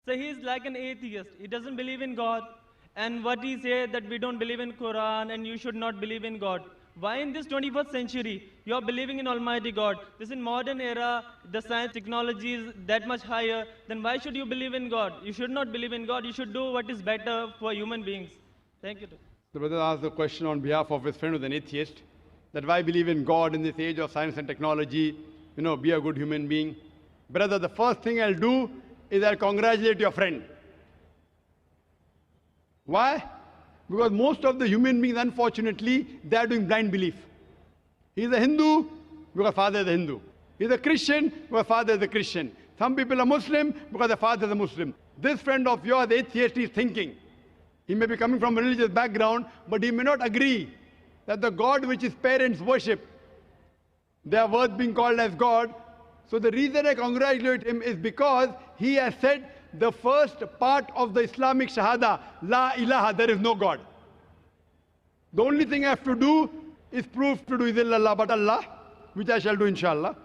So he is like an atheist. He doesn't believe in God. And what he said that we don't believe in Quran and you should not believe in God. Why in this 21st century you are believing in Almighty God? This in modern era, the science technology is that much higher. Then why should you believe in God? You should not believe in God. You should do what is better for human beings. Thank you. The brother asked the question on behalf of his friend who's an atheist, that why believe in God in this age of science and technology, be a good human being. Brother, the first thing I'll do is I'll congratulate your friend. Why? Because most of the human beings, unfortunately, they are doing blind belief. He's a Hindu because father is a Hindu. He's a Christian because father is a Christian. Some people are Muslim because their father is a Muslim. This friend of yours, the atheist, is thinking. He may be coming from a religious background, but he may not agree that the God which his parents worship, they are worth being called as God. So the reason I congratulate him is because he has said the first part of the Islamic Shahada, La ilaha, there is no God. The only thing I have to do is prove to do is illallah but Allah, which I shall do inshallah.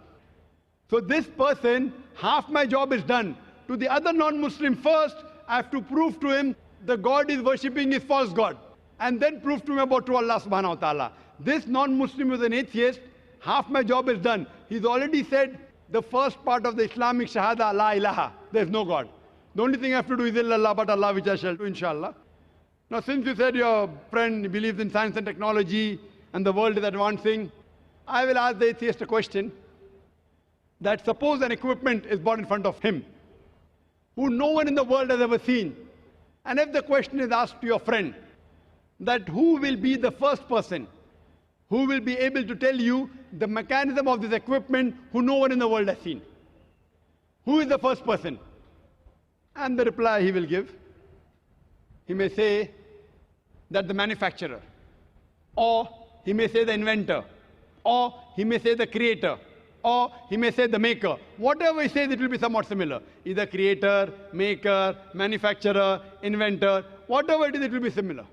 So this person, half my job is done. To the other non-Muslim first, I have to prove to him the God is worshipping his false God. And then prove to him about true Allah subhanahu wa ta'ala. This non-Muslim is an atheist, half my job is done. He's already said the first part of the Islamic Shahada, La ilaha, there is no God. The only thing I have to do is illallah but Allah, which I shall do inshallah. Now since you said your friend believes in science and technology and the world is advancing, I will ask the atheist a question, that suppose an equipment is brought in front of him, who no one in the world has ever seen. And if the question is asked to your friend, that who will be the first person who will be able to tell you the mechanism of this equipment who no one in the world has seen? Who is the first person? And the reply he will give, he may say that the manufacturer, or he may say the inventor, or he may say the creator, or he may say the maker. Whatever he says, it will be somewhat similar. Either creator, maker, manufacturer, inventor, whatever it is, it will be similar.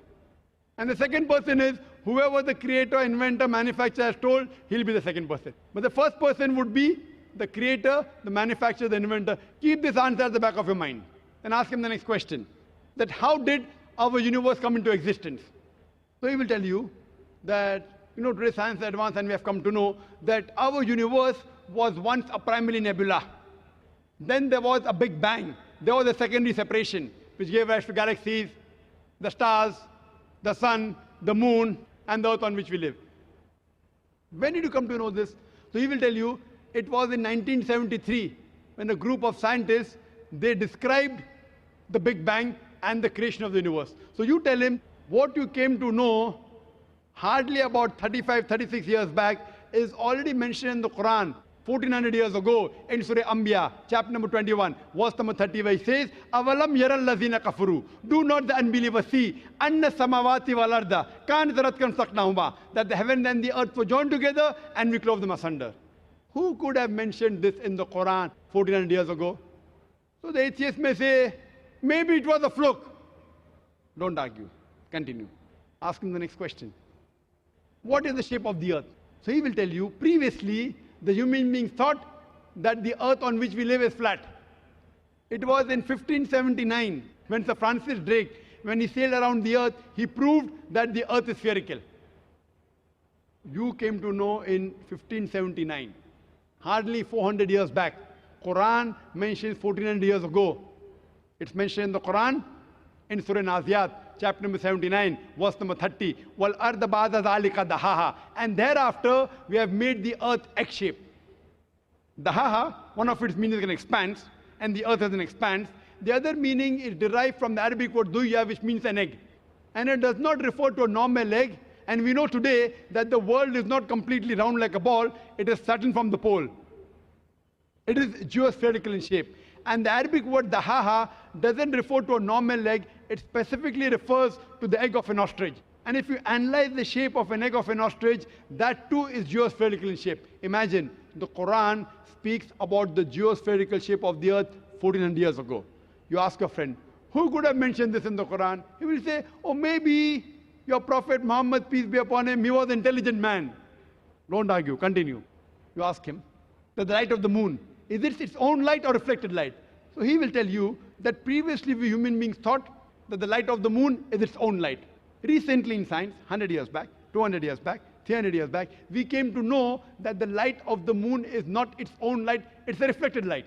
And the second person is, whoever the creator, inventor, manufacturer has told, he'll be the second person. But the first person would be the creator, the manufacturer, the inventor. Keep this answer at the back of your mind. And ask him the next question, that how did our universe come into existence? So he will tell you that, today science is advanced and we have come to know that our universe was once a primary nebula. Then there was a big bang. There was a secondary separation, which gave rise to galaxies, the stars, the sun, the moon, and the earth on which we live. When did you come to know this? So he will tell you, it was in 1973, when a group of scientists, they described the Big Bang and the creation of the universe. So you tell him, what you came to know hardly about 35, 36 years back is already mentioned in the Quran 1400 years ago in Surah Anbiya, chapter number 21, verse number 30, where it says, Avalam yaral lazina kafuru. Do not the unbelievers see, anna samawati wal arda, kan zaratkan saknahuma, that the heaven and the earth were joined together and we clove them asunder. Who could have mentioned this in the Quran 1400 years ago? So the atheist may say, maybe it was a fluke. Don't argue. Continue. Ask him the next question. What is the shape of the earth? So he will tell you, previously, the human beings thought that the earth on which we live is flat. It was in 1579, when Sir Francis Drake, when he sailed around the earth, he proved that the earth is spherical. You came to know in 1579, hardly 400 years back. Quran mentions 1400 years ago. It's mentioned in the Quran in Surah Naziyat, chapter number 79, verse number 30. Wal arda ba'da zalika dahaha. And thereafter, we have made the earth egg-shaped. Dahaha, one of its meanings is an expanse, and the earth is an expanse. The other meaning is derived from the Arabic word duya, which means an egg. And it does not refer to a normal egg. And we know today that the world is not completely round like a ball. It is flattened from the pole. It is geospherical in shape. And the Arabic word dahaha doesn't refer to a normal egg. It specifically refers to the egg of an ostrich. And if you analyze the shape of an egg of an ostrich, that too is geospherical in shape. Imagine, the Quran speaks about the geospherical shape of the earth 1400 years ago. You ask a friend, who could have mentioned this in the Quran? He will say, oh, maybe your Prophet Muhammad, peace be upon him, he was an intelligent man. Don't argue, continue. You ask him, the light of the moon, is it its own light or reflected light? So he will tell you that previously we human beings thought that the light of the moon is its own light. Recently in science, 100 years back, 200 years back, 300 years back, we came to know that the light of the moon is not its own light, it's a reflected light.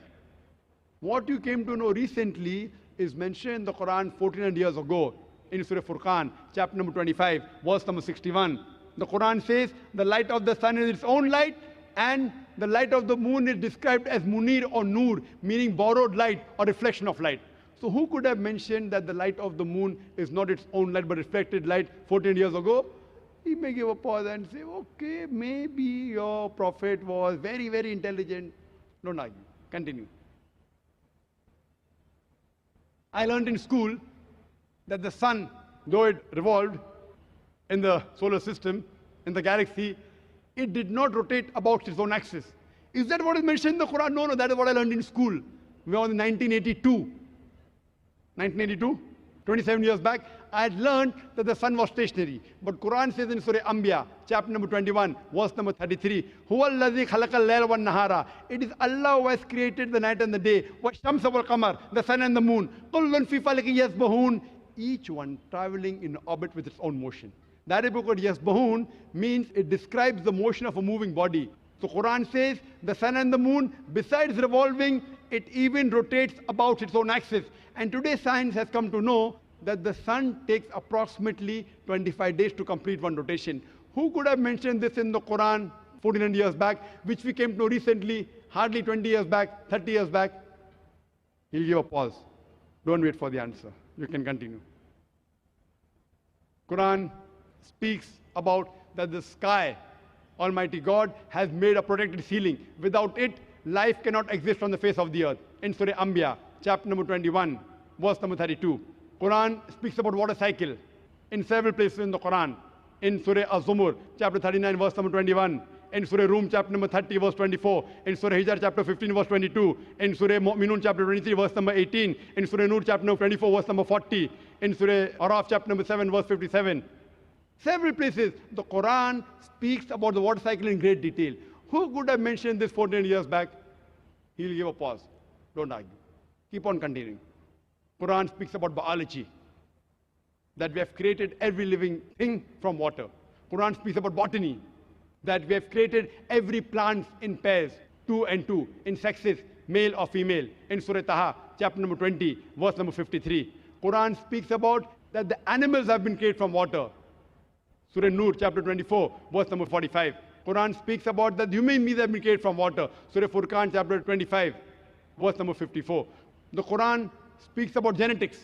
What you came to know recently is mentioned in the Quran 1400 years ago in Surah Furqan, chapter number 25, verse number 61. The Quran says the light of the sun is its own light, and the light of the moon is described as munir or nur, meaning borrowed light or reflection of light. So who could have mentioned that the light of the moon is not its own light but reflected light 14 years ago? He may give a pause and say, okay, maybe your prophet was very, very intelligent. Don't argue. Continue. I learned in school that the sun, though it revolved in the solar system, in the galaxy, it did not rotate about its own axis. Is that what is mentioned in the Quran? No, that is what I learned in school. We were in 1982. 1982, 27 years back, I had learned that the sun was stationary. But Quran says in Surah Anbiya, chapter number 21, verse number 33, Huwa allazi khalaqal layla wan nahara. It is Allah who has created the night and the day. Wa shamsa wal qamar, the sun and the moon. Kullun fi falakin yasbahun. Each one traveling in orbit with its own motion. The Arabic word yasbahun means it describes the motion of a moving body. So Quran says the sun and the moon, besides revolving, it even rotates about its own axis. And today science has come to know that the sun takes approximately 25 days to complete one rotation. Who could have mentioned this in the Quran 1400 years back, which we came to know recently, hardly 20 years back, 30 years back? He'll give a pause. Don't wait for the answer. You can continue. Quran speaks about that the sky, Almighty God, has made a protected ceiling. Without it, life cannot exist on the face of the earth. In Surah Anbiya, chapter number 21, verse number 32. Quran speaks about water cycle in several places in the Quran. In Surah Az-Zumur, chapter 39, verse number 21. In Surah Rum, chapter number 30, verse 24. In Surah Hijr, chapter 15, verse 22. In Surah Mu'minun, chapter 23, verse number 18. In Surah Nur, chapter number 24, verse number 40. In Surah Araf, chapter number 7, verse 57. Several places, the Quran speaks about the water cycle in great detail. Who could have mentioned this 14 years back? He'll give a pause. Don't argue. Keep on continuing. Quran speaks about biology, that we have created every living thing from water. Quran speaks about botany, that we have created every plant in pairs, 2 and 2, in sexes, male or female. In Surah Taha, chapter number 20, verse number 53. Quran speaks about that the animals have been created from water. Surah Nur, chapter 24, verse number 45. Quran speaks about that human beings have been created from water. Surah Furqan, chapter 25, verse number 54. The Quran speaks about genetics,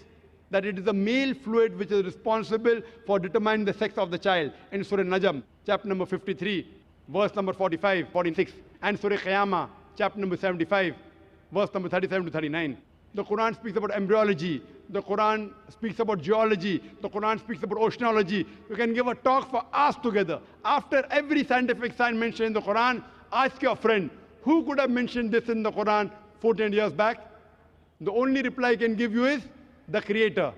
that it is the male fluid which is responsible for determining the sex of the child. In Surah Najm, chapter number 53, verse number 45, 46. And Surah Qiyamah, chapter number 75, verse number 37 to 39. The Quran speaks about embryology. The Quran speaks about geology. The Quran speaks about oceanology. You can give a talk for hours together. After every scientific sign mentioned in the Quran, ask your friend, who could have mentioned this in the Quran 14 years back? The only reply I can give you is the creator,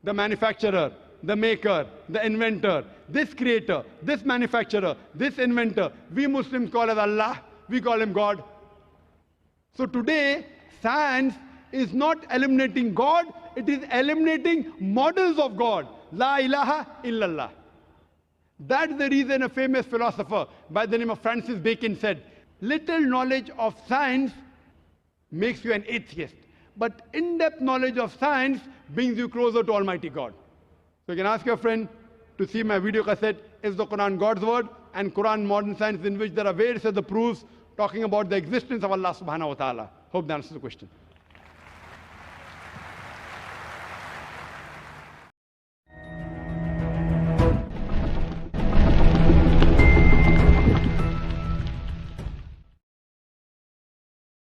the manufacturer, the maker, the inventor. This creator, this manufacturer, this inventor, we Muslims call as Allah, we call him God. So today, science is not eliminating God, it is eliminating models of God. La ilaha illallah. That's the reason a famous philosopher by the name of Francis Bacon said, little knowledge of science makes you an atheist, but in-depth knowledge of science brings you closer to Almighty God. So you can ask your friend to see my video cassette, Is the Quran God's Word? And Quran Modern Science, in which there are various other proofs talking about the existence of Allah subhanahu wa ta'ala. Hope that answers the question.